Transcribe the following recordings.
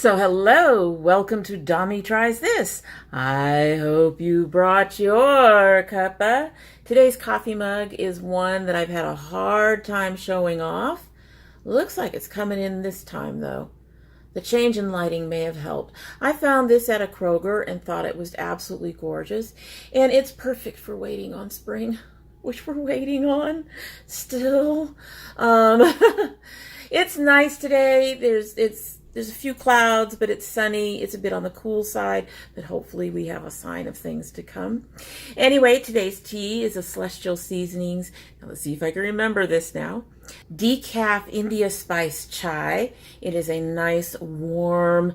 So hello, welcome to Dommy Tries This. I hope you brought your cuppa. Today's coffee mug is one that I've had a hard time showing off. Looks like it's coming in this time though. The change in lighting may have helped. I found this at a Kroger and thought it was absolutely gorgeous. And it's perfect for waiting on spring, which we're waiting on still. It's nice today. There's a few clouds, but it's sunny. It's a bit on the cool side, but hopefully we have a sign of things to come. Anyway, today's tea is a Celestial Seasonings. Now let's see if I can remember this now. Decaf India Spice Chai. It is a nice warm,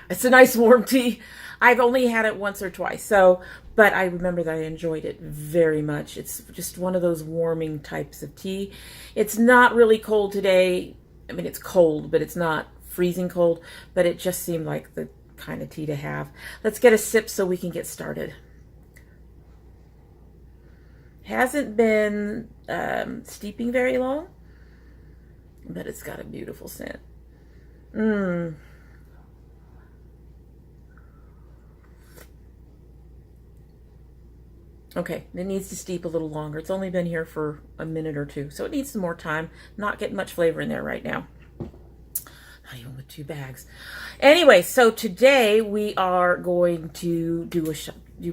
it's a nice warm tea. I've only had it once or twice, but I remember that I enjoyed it very much. It's just one of those warming types of tea. It's not really cold today. I mean, it's cold, but it's not freezing cold, but it just seemed like the kind of tea to have. Let's get a sip so we can get started. Hasn't been steeping very long, but it's got a beautiful scent. Okay, it needs to steep a little longer. It's only been here for a minute or two, so it needs some more time. Not getting much flavor in there right now. Not even with 2 bags. Anyway, so today we are going to do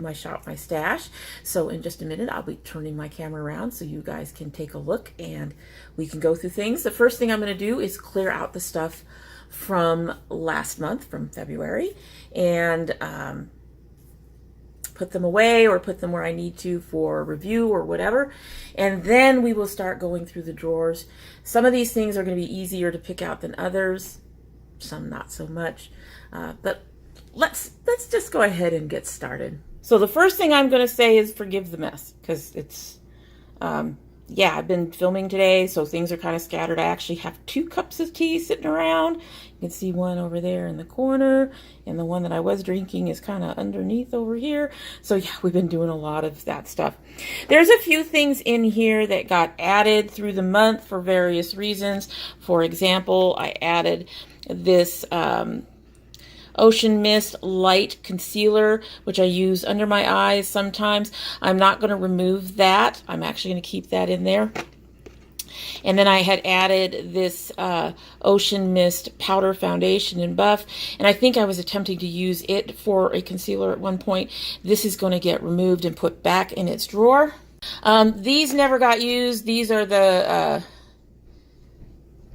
my stash. So in just a minute, I'll be turning my camera around so you guys can take a look and we can go through things. The first thing I'm going to do is clear out the stuff from last month, from February, and put them away or put them where I need to for review or whatever. And then we will start going through the drawers. Some of these things are going to be easier to pick out than others. Some not so much. But let's just go ahead and get started. So the first thing I'm going to say is forgive the mess, because it's, I've been filming today, so things are kind of scattered. I actually have 2 cups of tea sitting around. You can see one over there in the corner, and the one that I was drinking is kind of underneath over here. So yeah, we've been doing a lot of that stuff. There's a few things in here that got added through the month for various reasons. For example, I added this Ocean Mist Light Concealer, which I use under my eyes sometimes. I'm not going to remove that. I'm actually going to keep that in there. And then I had added this Ocean Mist Powder Foundation in Buff, and I think I was attempting to use it for a concealer at one point. This is going to get removed and put back in its drawer. These never got used. These are the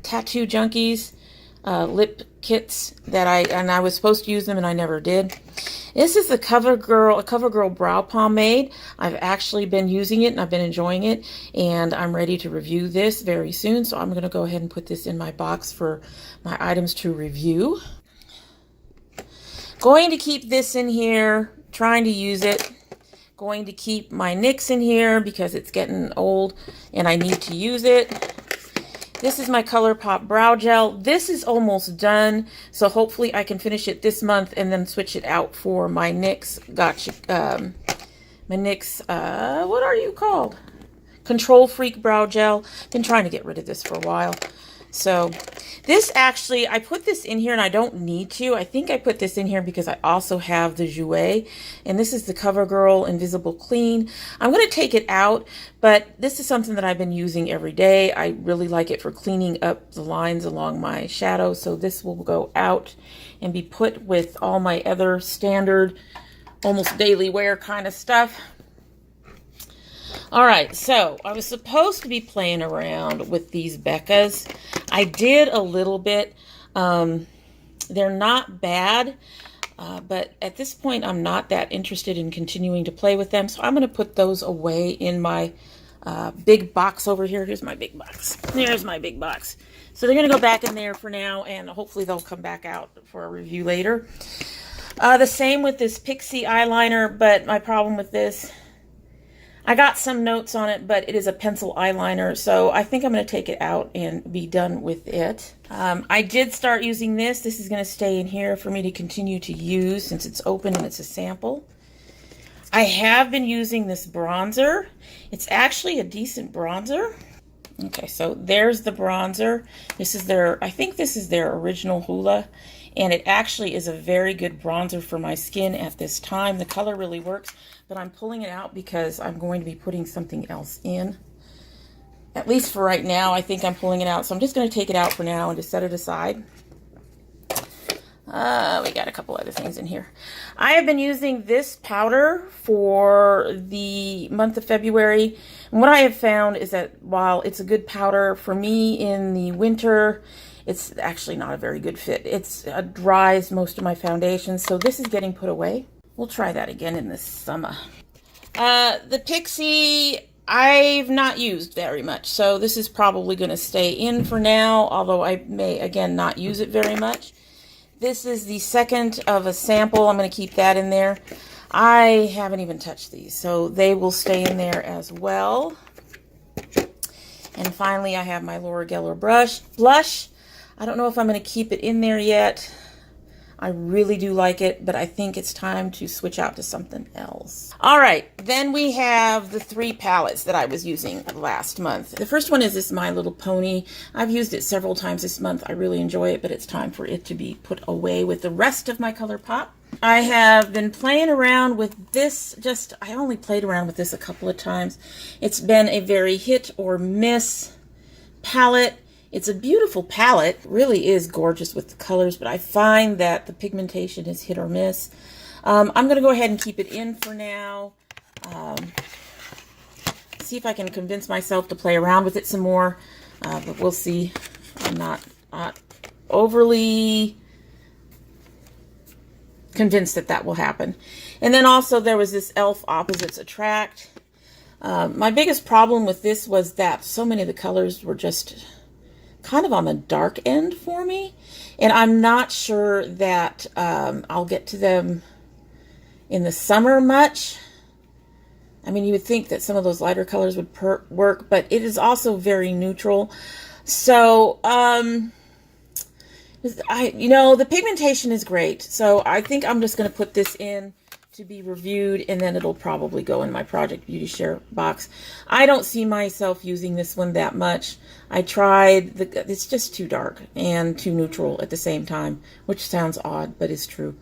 Tattoo Junkies lip kits that I was supposed to use them and I never did. This is the CoverGirl Brow Pomade. I've actually been using it and I've been enjoying it, and I'm ready to review this very soon. So I'm going to go ahead and put this in my box for my items to review. Going to keep this in here, trying to use it. Going to keep my NYX in here because it's getting old and I need to use it. This is my ColourPop Brow Gel. This is almost done, so hopefully I can finish it this month and then switch it out for my NYX, my NYX, what are you called? Control Freak Brow Gel. Been trying to get rid of this for a while. So this actually, I put this in here and I don't need to. I think I put this in here because I also have the Jouer, and this is the CoverGirl Invisible Clean. I'm going to take it out, but this is something that I've been using every day. I really like it for cleaning up the lines along my shadow, so this will go out and be put with all my other standard, almost daily wear kind of stuff. All right, so I was supposed to be playing around with these Beccas. I did a little bit. They're not bad, but at this point, I'm not that interested in continuing to play with them. So I'm going to put those away in my big box over here. Here's my big box. There's my big box. So they're going to go back in there for now, and hopefully they'll come back out for a review later. The same with this Pixie eyeliner, but my problem with this, I got some notes on it, but it is a pencil eyeliner, so I think I'm going to take it out and be done with it. I did start using this. This is going to stay in here for me to continue to use since it's open and it's a sample. I have been using this bronzer. It's actually a decent bronzer. Okay, so there's the bronzer. This is their, I think this is their original Hoola, and it actually is a very good bronzer for my skin at this time. The color really works, but I'm pulling it out because I'm going to be putting something else in. At least for right now, I think I'm pulling it out. So I'm just going to take it out for now and just set it aside. We got a couple other things in here. I have been using this powder for the month of February. And what I have found is that while it's a good powder for me in the winter, it's actually not a very good fit. It dries most of my foundations, so this is getting put away. We'll try that again in the summer. The Pixie, I've not used very much, so this is probably going to stay in for now, although I may, again, not use it very much. This is the second of a sample. I'm going to keep that in there. I haven't even touched these, so they will stay in there as well. And finally, I have my Laura Geller blush. I don't know if I'm going to keep it in there yet. I really do like it, but I think it's time to switch out to something else. All right, then we have the 3 palettes that I was using last month. The first one is this My Little Pony. I've used it several times this month. I really enjoy it, but it's time for it to be put away with the rest of my ColourPop. I have been playing around with this, I only played around with this a couple of times. It's been a very hit or miss palette. It's a beautiful palette, it really is gorgeous with the colors, but I find that the pigmentation is hit or miss. I'm going to go ahead and keep it in for now. See if I can convince myself to play around with it some more, but we'll see. I'm not overly convinced that that will happen. And then also there was this e.l.f. Opposites Attract. My biggest problem with this was that so many of the colors were just kind of on the dark end for me, and I'm not sure that I'll get to them in the summer much. I mean, you would think that some of those lighter colors would work, but it is also very neutral. So, the pigmentation is great. So I think I'm just going to put this in to be reviewed, and then it'll probably go in my Project Beauty Share box. I don't see myself using this one that much. I tried, it's just too dark and too neutral at the same time, which sounds odd, but is true.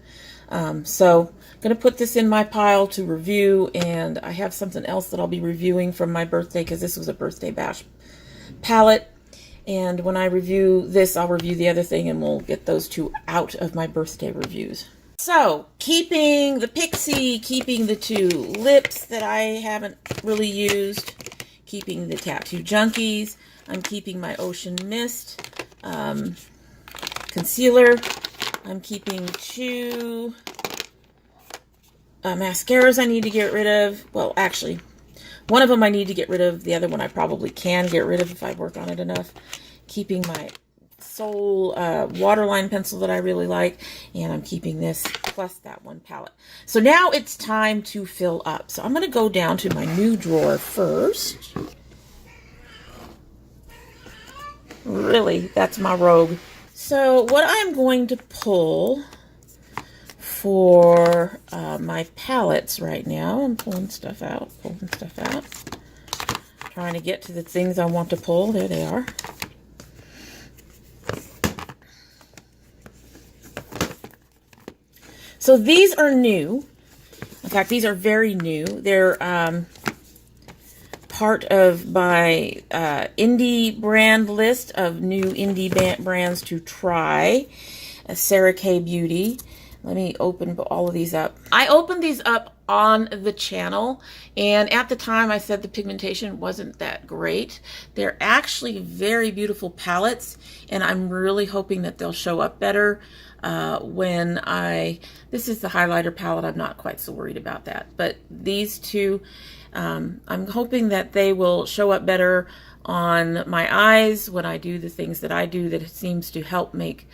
So I'm going to put this in my pile to review, and I have something else that I'll be reviewing from my birthday, because this was a birthday bash palette. And when I review this, I'll review the other thing, and we'll get those 2 out of my birthday reviews. So, keeping the Pixie, keeping the 2 lips that I haven't really used, keeping the Tattoo Junkies, I'm keeping my Ocean Mist concealer, I'm keeping 2 mascaras I need to get rid of. Well, actually, one of them I need to get rid of, the other one I probably can get rid of if I work on it enough. Keeping my Soul waterline pencil that I really like, and I'm keeping this plus that one palette. So now it's time to fill up. So I'm going to go down to my new drawer first. Really, that's my rogue. So what I'm going to pull for my palettes right now, I'm pulling stuff out, trying to get to the things I want to pull. There they are. So these are new. In fact, these are very new. They're part of my indie brand list of new indie brands to try. Sarah K Beauty. Let me open all of these up. I opened these up on the channel, and at the time I said the pigmentation wasn't that great. They're actually very beautiful palettes, and I'm really hoping that they'll show up better when this is the highlighter palette. I'm not quite so worried about that, but these 2, I'm hoping that they will show up better on my eyes when I do the things that I do that seems to help make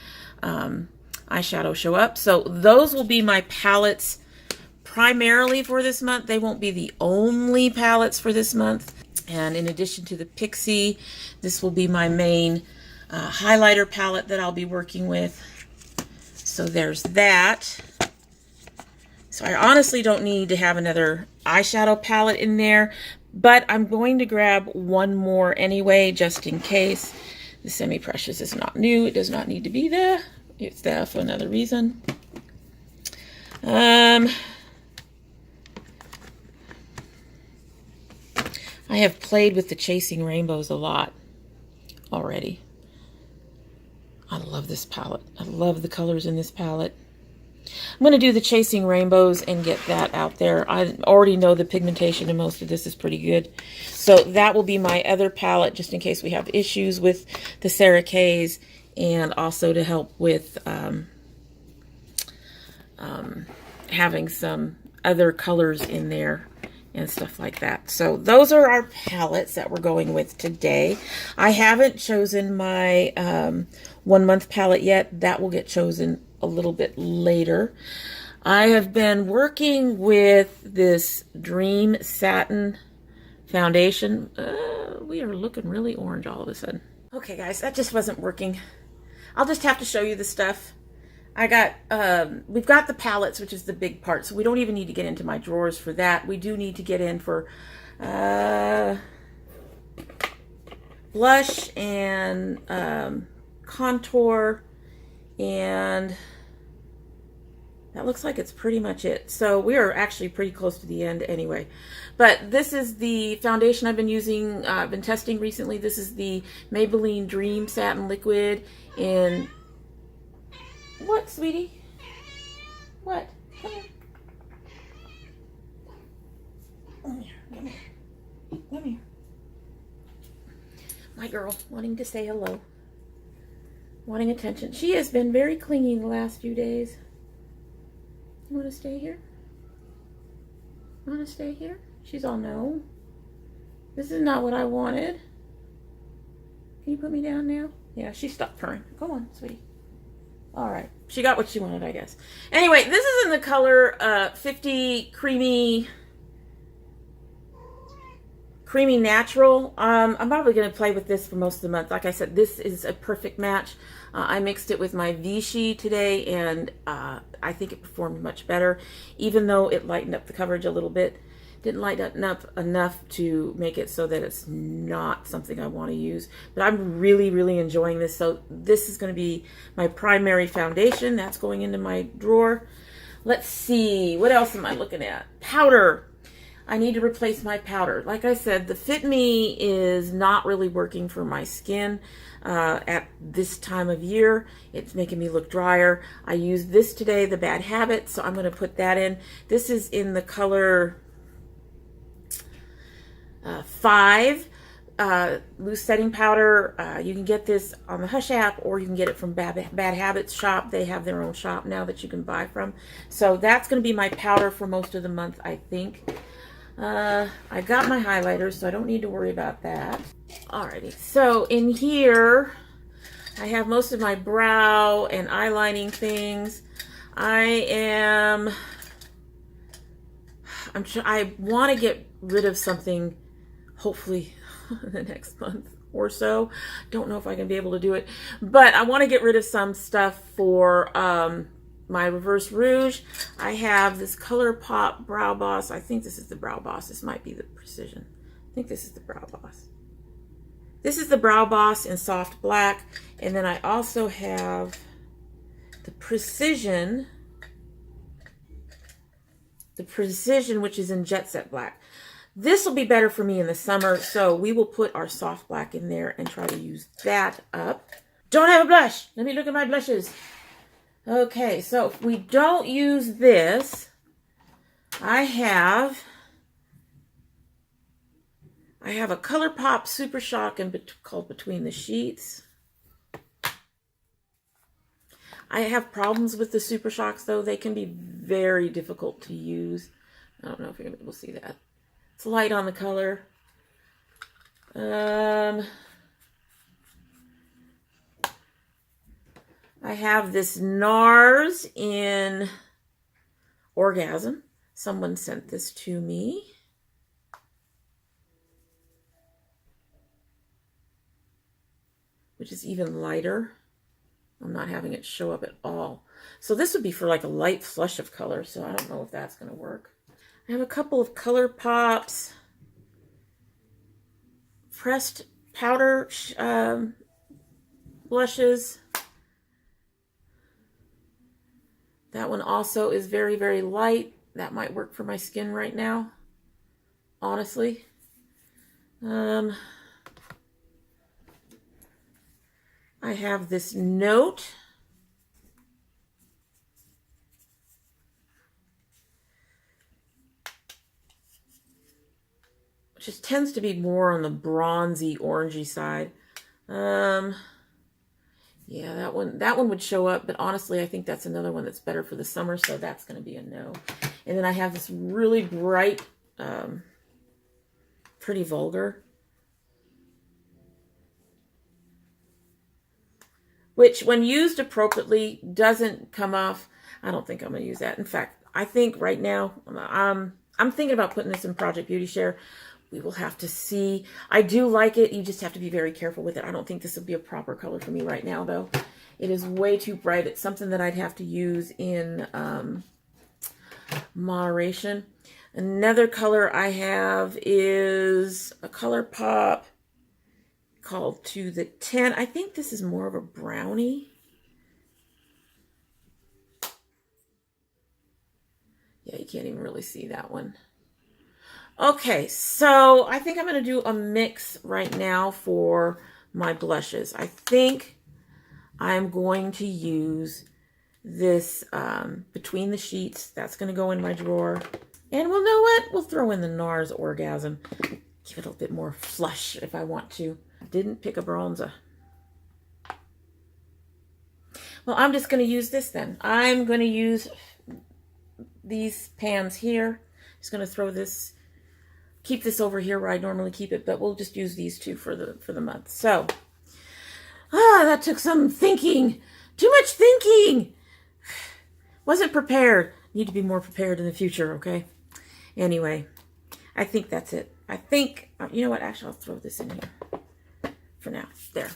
eyeshadow show up. So those will be my palettes primarily for this month. They won't be the only palettes for this month. And in addition to the Pixie, this will be my main highlighter palette that I'll be working with. So there's that. So I honestly don't need to have another eyeshadow palette in there, but I'm going to grab one more anyway, just in case. The Semi-Precious is not new. It does not need to be there. It's there for another reason. I have played with the Chasing Rainbows a lot already. I love this palette. I love the colors in this palette. I'm going to do the Chasing Rainbows and get that out there. I already know the pigmentation in most of this is pretty good. So that will be my other palette, just in case we have issues with the Sarah K's, and also to help with having some other colors in there and stuff like that. So those are our palettes that we're going with today. I haven't chosen my 1 month palette yet. That will get chosen a little bit later. I have been working with this Dream Satin foundation. We are looking really orange all of a sudden. Okay guys, that just wasn't working. I'll just have to show you the stuff. I got, we've got the palettes, which is the big part, so we don't even need to get into my drawers for that. We do need to get in for blush and contour, and that looks like it's pretty much it. So we are actually pretty close to the end anyway. But this is the foundation I've been using, I've been testing recently. This is the Maybelline Dream Satin Liquid in... What, sweetie? What? Come here. Come here. Come here. Come here. My girl, wanting to say hello. Wanting attention. She has been very clingy the last few days. You want to stay here? Want to stay here? She's all, no. This is not what I wanted. Can you put me down now? Yeah, she stopped purring. Go on, sweetie. All right. She got what she wanted, I guess. Anyway, this is in the color 50 Creamy Natural. I'm probably going to play with this for most of the month. Like I said, this is a perfect match. I mixed it with my Vichy today, and I think it performed much better, even though it lightened up the coverage a little bit. Didn't lighten up enough to make it so that it's not something I want to use. But I'm really, really enjoying this. So this is going to be my primary foundation. That's going into my drawer. Let's see. What else am I looking at? Powder. I need to replace my powder. Like I said, the Fit Me is not really working for my skin at this time of year. It's making me look drier. I used this today, the Bad Habit, so I'm going to put that in. This is in the color 5 loose setting powder. You can get this on the Hush app, or you can get it from Bad Habits shop. They have their own shop now that you can buy from. So that's going to be my powder for most of the month, I think. I got my highlighters, so I don't need to worry about that. Alrighty, so in here I have most of my brow and eyelining things. I want to get rid of something, hopefully the next month or so. Don't know if I can be able to do it, but I want to get rid of some stuff for my Reverse Rouge. I have this ColourPop Brow Boss. I think this is the Brow Boss. This might be the Precision. I think this is the Brow Boss. This is the Brow Boss in soft black. And then I also have the Precision. The Precision, which is in Jet Set Black. This will be better for me in the summer, so we will put our soft black in there and try to use that up. Don't have a blush. Let me look at my blushes. Okay, so if we don't use this, I have a ColourPop Super Shock called Between the Sheets. I have problems with the Super Shocks, though. They can be very difficult to use. I don't know if you're going to be able to see that. It's light on the color. I have this NARS in Orgasm. Someone sent this to me. Which is even lighter. I'm not having it show up at all. So this would be for like a light flush of color, so I don't know if that's going to work. I have a couple of ColourPops pressed powder blushes. That one also is very, very light. That might work for my skin right now, honestly. I have this Note. Which just tends to be more on the bronzy, orangey side. Yeah, that one would show up, but honestly, I think that's another one that's better for the summer, so that's going to be a no. And then I have this really bright, pretty Vulgar, which when used appropriately doesn't come off. I don't think I'm going to use that. In fact, I think right now, I'm thinking about putting this in Project Beauty Share. We will have to see. I do like it. You just have to be very careful with it. I don't think this would be a proper color for me right now, though. It is way too bright. It's something that I'd have to use in moderation. Another color I have is a ColourPop called To the 10. I think this is more of a brownie. Yeah, you can't even really see that one. Okay, so I think I'm going to do a mix right now for my blushes. I think I'm going to use this Between the Sheets. That's going to go in my drawer. And we'll know what? We'll throw in the NARS Orgasm. Give it a bit more flush if I want to. I didn't pick a bronzer. Well, I'm just going to use this then. I'm going to use these pans here. Just going to throw this, keep this over here where I normally keep it, but we'll just use these two for the month. So, that took some thinking. Too much thinking. Wasn't prepared. Need to be more prepared in the future, okay? Anyway, I think that's it. I think, you know what? Actually, I'll throw this in here for now. There.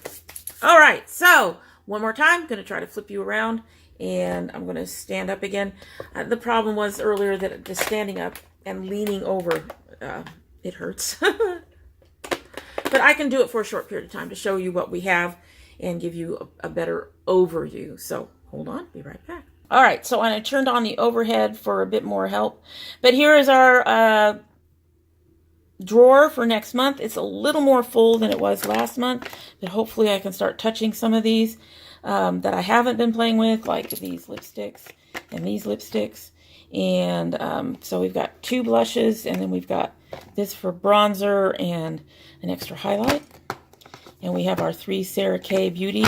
All right. So, one more time. I'm going to try to flip you around, and I'm going to stand up again. The problem was earlier that just standing up and leaning over, it hurts. But I can do it for a short period of time to show you what we have and give you a better overview. So hold on, be right back. All right, so I turned on the overhead for a bit more help. But here is our drawer for next month. It's a little more full than it was last month, but hopefully I can start touching some of these that I haven't been playing with, like these lipsticks and these lipsticks. And so we've got 2 blushes, and then we've got this for bronzer and an extra highlight. And we have our 3 Sarah K Beauty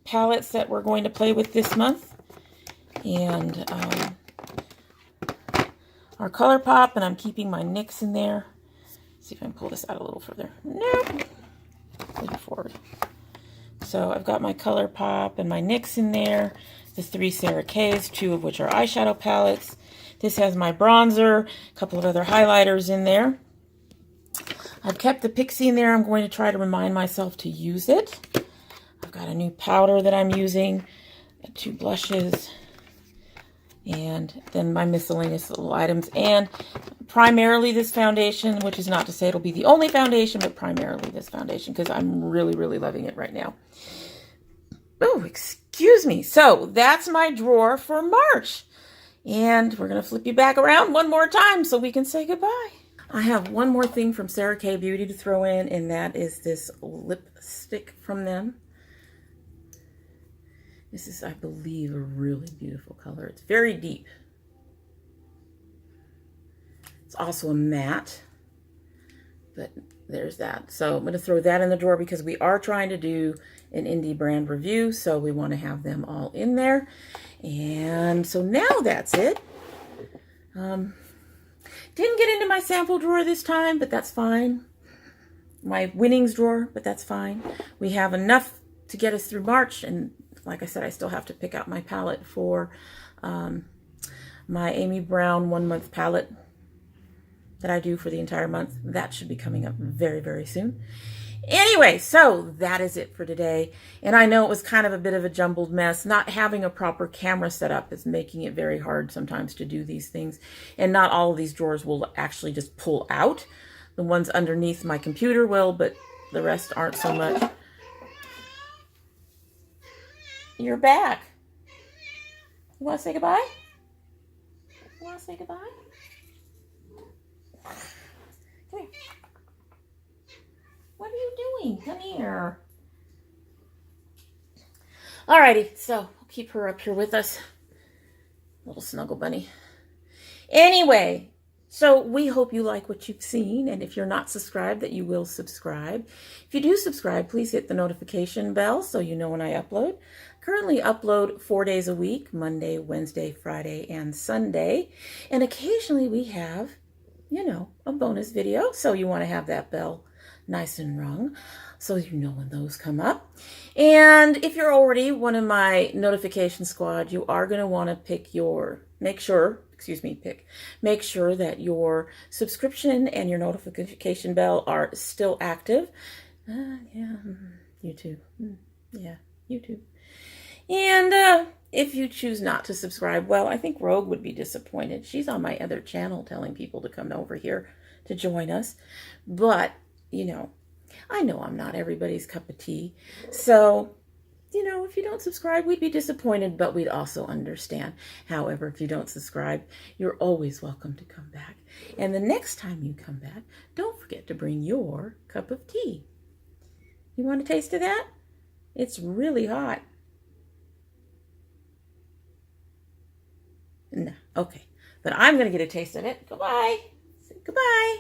palettes that we're going to play with this month. And our ColourPop, and I'm keeping my NYX in there. Let's see if I can pull this out a little further. Nope. Moving forward. So I've got my ColourPop and my NYX in there. The 3 Sarah K's, 2 of which are eyeshadow palettes. This has my bronzer, a couple of other highlighters in there. I've kept the Pixie in there. I'm going to try to remind myself to use it. I've got a new powder that I'm using, 2 blushes, and then my miscellaneous little items, and primarily this foundation, which is not to say it'll be the only foundation, but primarily this foundation, because I'm really, really loving it right now. Oh, excuse me. So that's my drawer for March. And we're going to flip you back around one more time so we can say goodbye. I have one more thing from Sarah K Beauty to throw in, and that is this lipstick from them. This is, I believe, a really beautiful color. It's very deep. It's also a matte, but there's that. So I'm going to throw that in the drawer because we are trying to do an indie brand review, so we want to have them all in there. And so now that's it. Didn't get into my sample drawer this time, but that's fine. My winnings drawer, but that's fine. We have enough to get us through March, and like I said, I still have to pick out my palette for my Amy Brown 1-month palette that I do for the entire month. That should be coming up very, very soon. Anyway, so that is it for today. And I know it was kind of a bit of a jumbled mess. Not having a proper camera set up is making it very hard sometimes to do these things. And not all of these drawers will actually just pull out. The ones underneath my computer will, but The rest aren't so much. You're back. You want to say goodbye? You want to say goodbye? Come here. What are you doing? Come here. Alrighty, so we'll keep her up here with us. Little snuggle bunny. Anyway, so we hope you like what you've seen, and if you're not subscribed, that you will subscribe. If you do subscribe, please hit the notification bell so you know when I upload. I currently upload 4 days a week, Monday, Wednesday, Friday, and Sunday. And occasionally we have, you know, a bonus video, so you want to have that bell nice and rung so you know when those come up. And if you're already one of my notification squad, you are going to want to pick your, make sure that your subscription and your notification bell are still active. YouTube. Yeah, YouTube. And if you choose not to subscribe, well, I think Rogue would be disappointed. She's on my other channel telling people to come over here to join us. But, you know, I know I'm not everybody's cup of tea. So, you know, if you don't subscribe, we'd be disappointed, but we'd also understand. However, if you don't subscribe, you're always welcome to come back. And the next time you come back, don't forget to bring your cup of tea. You want a taste of that? It's really hot. No, okay. But I'm going to get a taste of it. Goodbye. Say goodbye.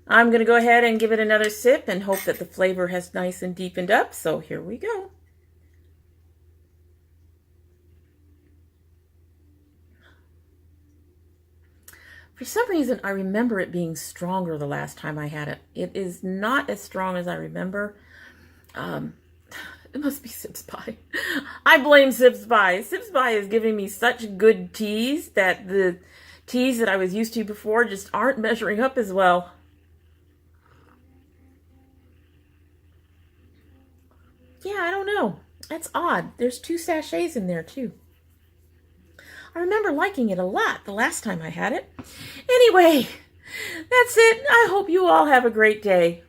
I'm going to go ahead and give it another sip and hope that the flavor has nice and deepened up. So here we go. For some reason, I remember it being stronger the last time I had it. It is not as strong as I remember. It must be Sip's Pie. I blame Sip's Pie. Sip's Pie is giving me such good teas that the teas that I was used to before just aren't measuring up as well. Yeah, I don't know. That's odd. There's 2 sachets in there too. I remember liking it a lot the last time I had it. Anyway, that's it. I hope you all have a great day.